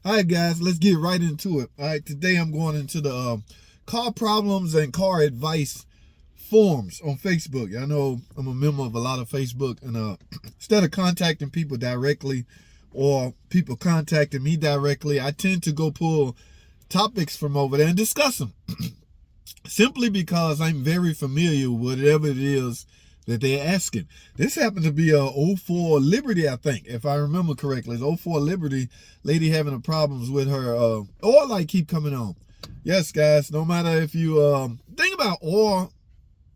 All right, guys, let's get right into it. All right, today I'm going into the car problems and car advice forums on Facebook. I know I'm a member of a lot of Facebook, and instead of contacting people directly or people contacting me directly, I tend to go pull topics from over there and discuss them. Simply because I'm very familiar with whatever it is that they're asking. This happened to be a 04 Liberty, I think, if I remember correctly. It's 04 Liberty, lady having a problems with her oil light keep coming on. Yes, guys, no matter if you think about oil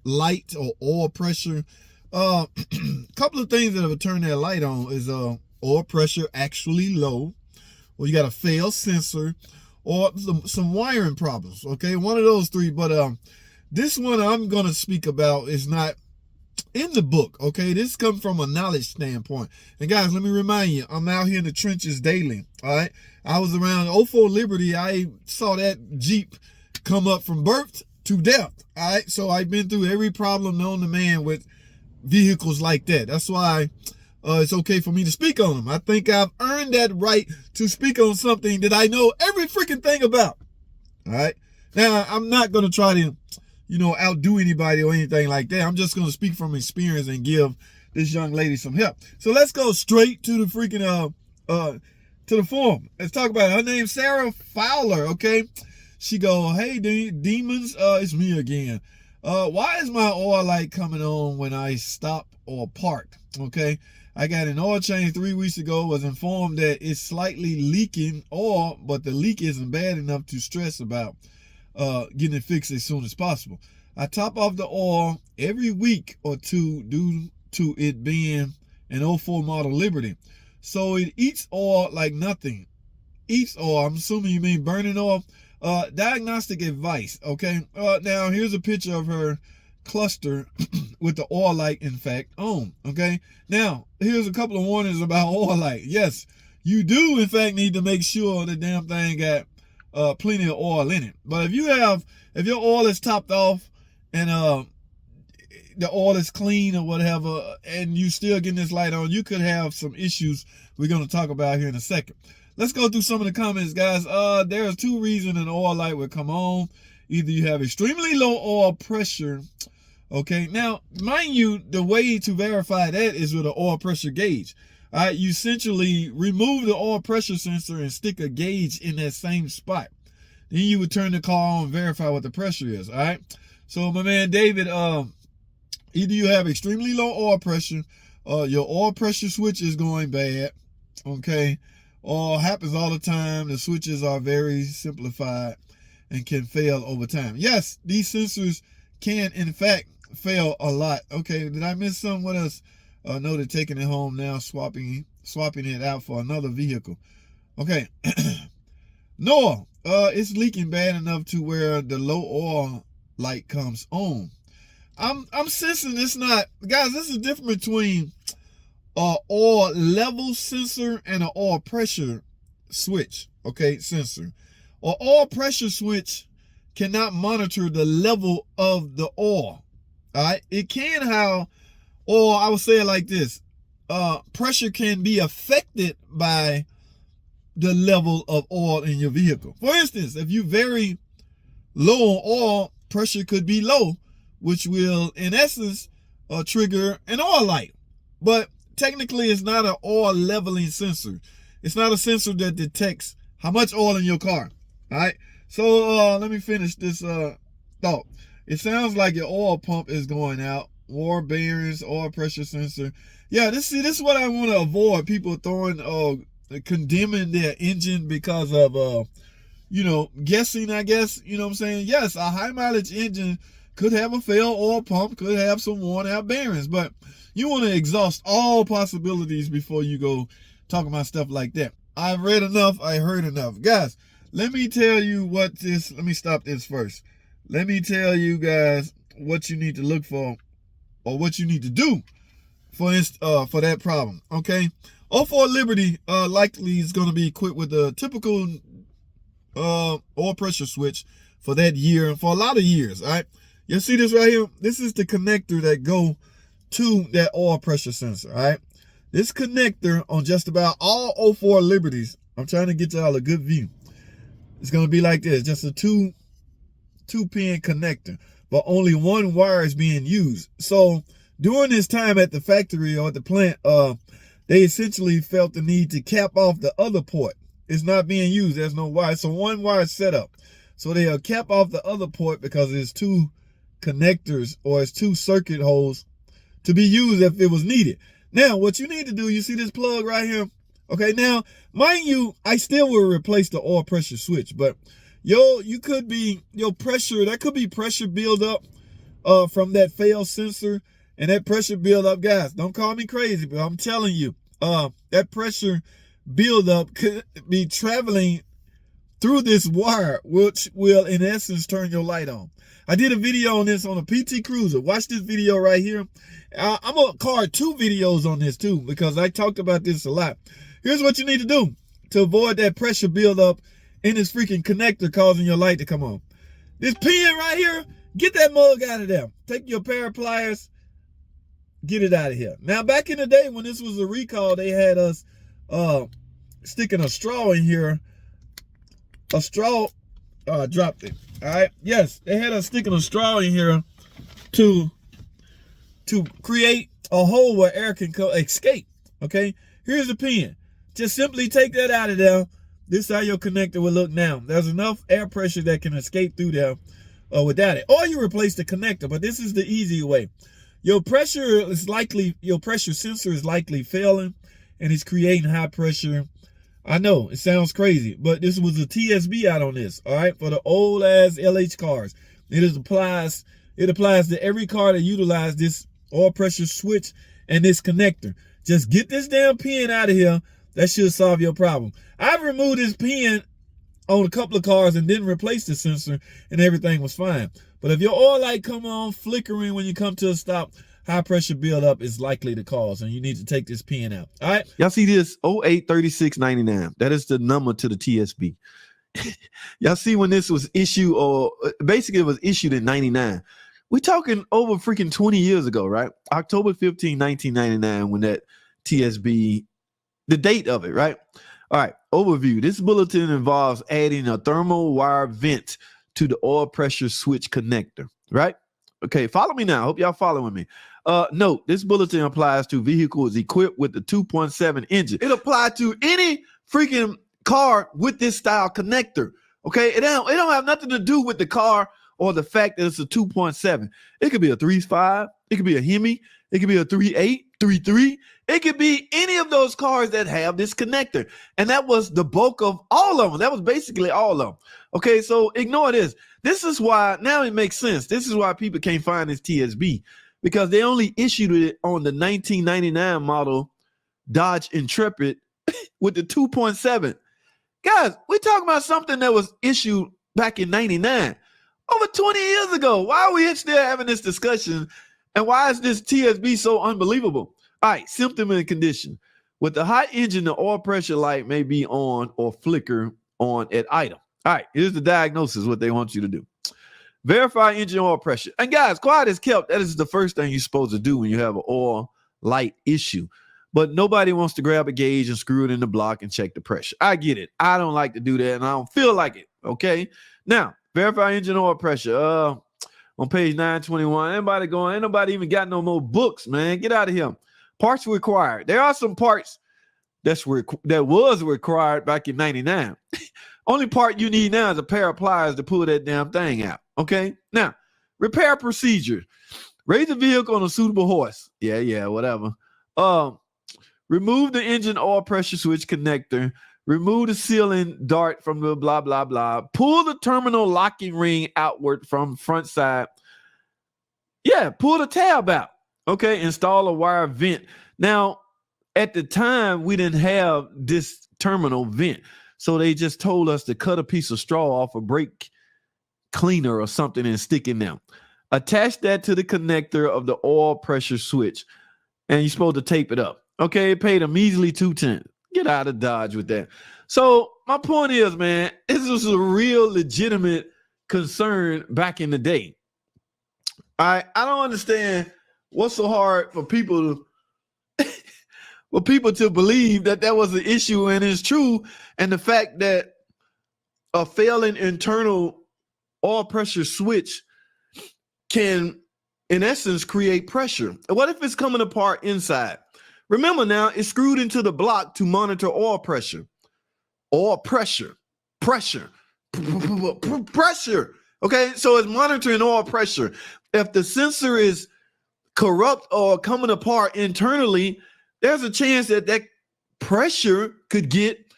light or oil pressure, couple of things that have turned that light on is oil pressure actually low, or you got a failed sensor, or some wiring problems. Okay, one of those three. But this one I'm gonna speak about is not in the book. Okay, this comes from a knowledge standpoint. And guys, let me remind you, I'm out here in the trenches daily. All right, I was around 04 Liberty. I saw that Jeep come up from birth to death. All right, so I've been through every problem known to man with vehicles like that. That's why it's okay for me to speak on them. I think I've earned that right to speak on something that I know every freaking thing about. All right. Now, I'm not going to try to, outdo anybody or anything like that. I'm just going to speak from experience and give this young lady some help. So let's go straight to the freaking, to the forum. Let's talk about it. Her name's Sarah Fowler. Okay. She go, hey, demons, it's me again. Why is my oil light coming on when I stop or park? Okay. I got an oil change 3 weeks ago, was informed that it's slightly leaking oil, but the leak isn't bad enough to stress about getting it fixed as soon as possible. I top off the oil every week or two due to it being an 04 model Liberty. So it eats oil like nothing. Eats oil, I'm assuming you mean burning oil. Diagnostic advice, okay? Now, here's a picture of her cluster with the oil light, in fact, on, okay? Now, here's a couple of warnings about oil light. Yes, you do, in fact, need to make sure the damn thing got plenty of oil in it. But if your oil is topped off and the oil is clean or whatever, and you still getting this light on, you could have some issues we're going to talk about here in a second. Let's go through some of the comments, guys. There's two reasons an oil light would come on. Either you have extremely low oil pressure. Okay, now, mind you, the way to verify that is with an oil pressure gauge. All right, you essentially remove the oil pressure sensor and stick a gauge in that same spot. Then you would turn the car on and verify what the pressure is. All right, so my man David, either you have extremely low oil pressure, your oil pressure switch is going bad. Okay, or happens all the time. The switches are very simplified and can fail over time. Yes, these sensors can, in fact, fail a lot. Okay, did I miss something? What else? No, they're taking it home now, swapping it out for another vehicle. Okay. Noah, it's leaking bad enough to where the low oil light comes on. I'm sensing it's not, guys, this is the difference between an oil level sensor and an oil pressure switch. Okay, sensor. An oil pressure switch cannot monitor the level of the oil. All right, it can have, or I would say it like this: pressure can be affected by the level of oil in your vehicle. For instance, if you very low on oil, pressure could be low, which will, in essence, trigger an oil light. But technically, it's not an oil leveling sensor. It's not a sensor that detects how much oil in your car. All right. So let me finish this thought. It sounds like your oil pump is going out. War bearings, oil pressure sensor. Yeah, this is what I want to avoid. People throwing condemning their engine because of guessing, I guess. You know what I'm saying? Yes, a high mileage engine could have a failed oil pump, could have some worn out bearings, but you want to exhaust all possibilities before you go talking about stuff like that. I've read enough, I heard enough. Guys, let me tell you let me stop this first. Let me tell you guys what you need to look for or what you need to do for that problem. Okay. 04 Liberty likely is going to be equipped with a typical oil pressure switch for that year and for a lot of years. All right. You see this right here? This is the connector that go to that oil pressure sensor. All right. This connector on just about all 04 Liberties I'm trying to get y'all a good view. It's going to be like this, just a two-pin connector, but only one wire is being used. So during this time at the factory or at the plant, they essentially felt the need to cap off the other port. It's not being used. There's no wire. So one wire is set up. So they'll cap off the other port because it's two connectors or it's two circuit holes to be used if it was needed. Now, what you need to do, you see this plug right here? Okay, now, mind you, I still will replace the oil pressure switch, but your pressure, that could be pressure buildup from that failed sensor, and that pressure buildup, guys, don't call me crazy, but I'm telling you, that pressure buildup could be traveling through this wire, which will in essence turn your light on. I did a video on this on a PT Cruiser. Watch this video right here. I'm gonna card 2 videos on this too, because I talked about this a lot. Here's what you need to do to avoid that pressure buildup in this freaking connector causing your light to come on. This pin right here, get that mug out of there. Take your pair of pliers, get it out of here. Now, back in the day when this was a recall, they had us sticking a straw in here. A straw, dropped it. All right. Yes, they had us sticking a straw in here to create a hole where air can escape. Okay. Here's the pin. Just simply take that out of there. This is how your connector will look now. There's enough air pressure that can escape through there without it. Or you replace the connector, but this is the easy way. Your pressure sensor is likely failing, and it's creating high pressure. I know it sounds crazy, but this was a TSB out on this, all right, for the old ass LH cars. It applies to every car that utilizes this oil pressure switch and this connector. Just get this damn pin out of here. That should solve your problem. I've removed this pin on a couple of cars and didn't replace the sensor, and everything was fine. But if your oil light come on flickering when you come to a stop, high pressure buildup is likely to cause, and you need to take this pin out. All right. Y'all see this 083699. That is the number to the TSB. Y'all see when this was issued, or basically it was issued in 99. We're talking over freaking 20 years ago, right? October 15, 1999, when that TSB, the date of it, right? All right. Overview. This bulletin involves adding a thermal wire vent to the oil pressure switch connector, right? Okay, follow me now. Hope y'all following me. Note, this bulletin applies to vehicles equipped with the 2.7 engine. It applies to any freaking car with this style connector. Okay, it don't have nothing to do with the car or the fact that it's a 2.7. It could be a 3.5. It could be a Hemi. It could be a 3.8, 3.3. It could be any of those cars that have this connector. And that was the bulk of all of them. That was basically all of them. Okay, so ignore this. This is why, now it makes sense. This is why people can't find this TSB, because they only issued it on the 1999 model Dodge Intrepid with the 2.7. Guys, we're talking about something that was issued back in 99, over 20 years ago. Why are we still having this discussion? And why is this TSB so unbelievable? All right, symptom and condition. With the hot engine, the oil pressure light may be on or flicker on at idle. All right, here's the diagnosis, what they want you to do. Verify engine oil pressure. And guys, quiet as kept, that is the first thing you're supposed to do when you have an oil light issue. But nobody wants to grab a gauge and screw it in the block and check the pressure. I get it. I don't like to do that, and I don't feel like it, okay? Now, verify engine oil pressure. On page 921, ain't nobody even got no more books, man. Get out of here. Parts required. There are some parts that was required back in 99. Only part you need now is a pair of pliers to pull that damn thing out. Okay. Now, repair procedure. Raise the vehicle on a suitable horse. Yeah, whatever. Remove the engine oil pressure switch connector. Remove the sealing dart from the blah, blah, blah. Pull the terminal locking ring outward from front side. Yeah, pull the tab out. Okay, install a wire vent. Now, at the time, we didn't have this terminal vent. So they just told us to cut a piece of straw off a brake cleaner or something and stick it down. Attach that to the connector of the oil pressure switch, and you're supposed to tape it up. Okay, it paid a measly $210. Get out of Dodge with that. So my point is, man, this was a real legitimate concern back in the day. I don't understand what's so hard for people to for people to believe that that was an issue, and it's true. And the fact that a failing internal oil pressure switch can, in essence, create pressure. What if it's coming apart inside? Remember now, it's screwed into the block to monitor oil pressure. Oil pressure, pressure. Okay, so it's monitoring oil pressure. If the sensor is corrupt or coming apart internally, there's a chance that that pressure could get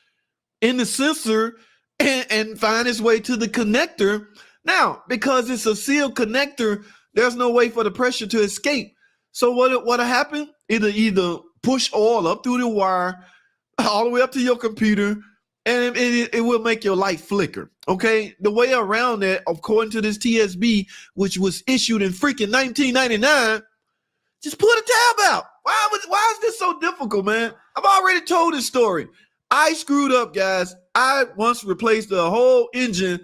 in the sensor and find its way to the connector. Now, because it's a sealed connector, there's no way for the pressure to escape. So what'll happen? It'll either push oil up through the wire all the way up to your computer, and it will make your light flicker. Okay, the way around that, according to this TSB, which was issued in freaking 1999, just pull the tab out. Why is this so difficult, man? I've already told this story. I screwed up, guys. I once replaced the whole engine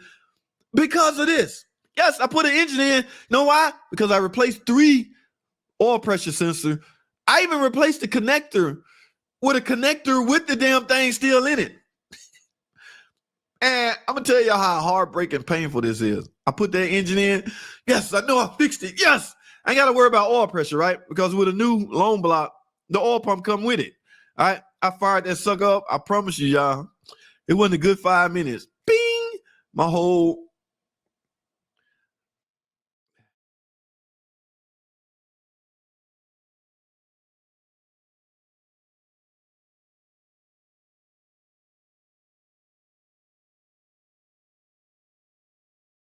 because of this. Yes, I put an engine in. You know why? Because I replaced 3 oil pressure sensor. I even replaced the connector with a connector with the damn thing still in it. And I'm going to tell y'all how heartbreaking painful this is. I put that engine in. Yes, I know I fixed it. Yes. I ain't got to worry about oil pressure, right? Because with a new loan block, the oil pump come with it. All right. I fired that sucker up. I promise you, y'all, it wasn't a good 5 minutes. Bing! My whole